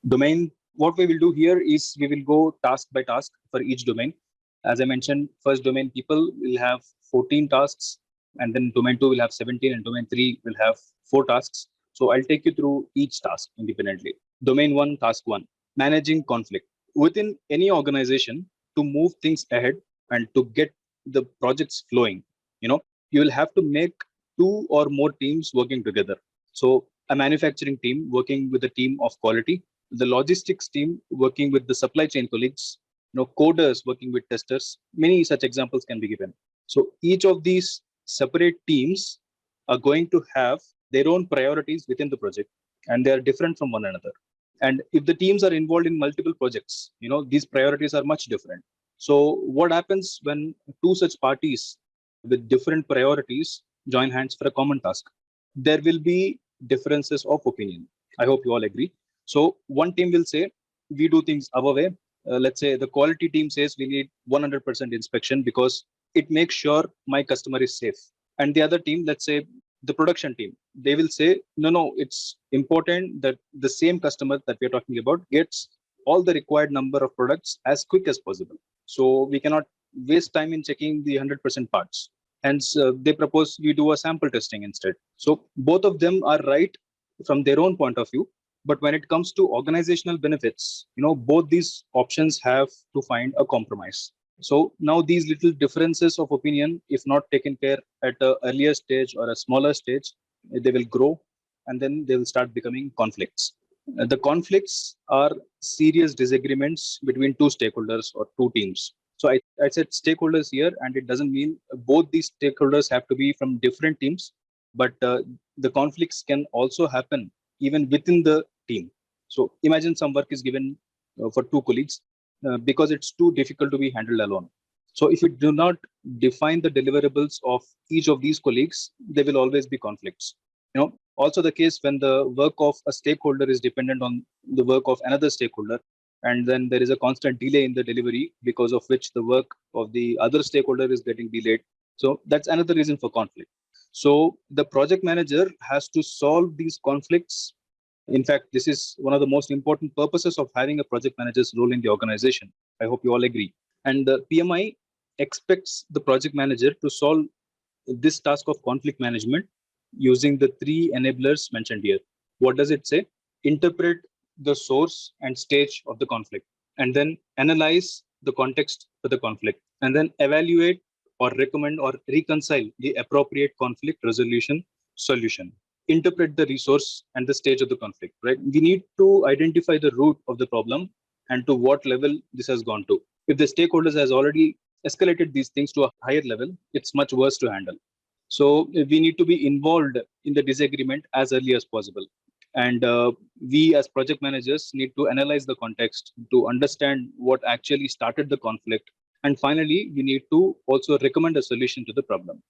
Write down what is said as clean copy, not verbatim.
Domain, what we will do here is we will go task by task for each domain. As I mentioned, first domain people will have 14 tasks, and then domain 2 will have 17, and domain 3 will have 4 tasks. So I'll take you through each task independently. Domain 1, task 1, managing conflict. Within any organization, to move things ahead and to get the projects flowing, you will have to make 2 or more teams working together. So a manufacturing team working with a team of quality, the logistics team working with the supply chain colleagues, coders working with testers. Many such examples can be given. So each of these separate teams are going to have their own priorities within the project, and they are different from one another. And if the teams are involved in multiple projects, these priorities are much different. So what happens when 2 such parties with different priorities join hands for a common task? There will be differences of opinion. I hope you all agree. So one team will say, we do things our way. Let's say the quality team says we need 100% inspection because it makes sure my customer is safe. And the other team, let's say the production team, they will say, no, it's important that the same customer that we're talking about gets all the required number of products as quick as possible. So we cannot waste time in checking the 100% parts. Hence, they propose we do a sample testing instead. So both of them are right from their own point of view. But when it comes to organizational benefits, both these options have to find a compromise. So now these little differences of opinion, if not taken care at an earlier stage or a smaller stage, they will grow and then they will start becoming conflicts. The conflicts are serious disagreements between 2 stakeholders or 2 teams. So I said stakeholders here, and it doesn't mean both these stakeholders have to be from different teams, but the conflicts can also happen even within the team. So imagine some work is given for 2 colleagues because it's too difficult to be handled alone. So if you do not define the deliverables of each of these colleagues, there will always be conflicts. Also the case when the work of a stakeholder is dependent on the work of another stakeholder, and then there is a constant delay in the delivery because of which the work of the other stakeholder is getting delayed. So that's another reason for conflict. So the project manager has to solve these conflicts. In fact, this is one of the most important purposes of having a project manager's role in the organization. I hope you all agree. And the PMI expects the project manager to solve this task of conflict management using the 3 enablers mentioned here. What does it say? Interpret the source and stage of the conflict, and then analyze the context for the conflict, and then evaluate or recommend or reconcile the appropriate conflict resolution solution. Interpret the resource and the stage of the conflict, right? We need to identify the root of the problem and to what level this has gone to. If the stakeholders has already escalated these things to a higher level, it's much worse to handle. So we need to be involved in the disagreement as early as possible. And we as project managers need to analyze the context to understand what actually started the conflict. And finally, we need to also recommend a solution to the problem.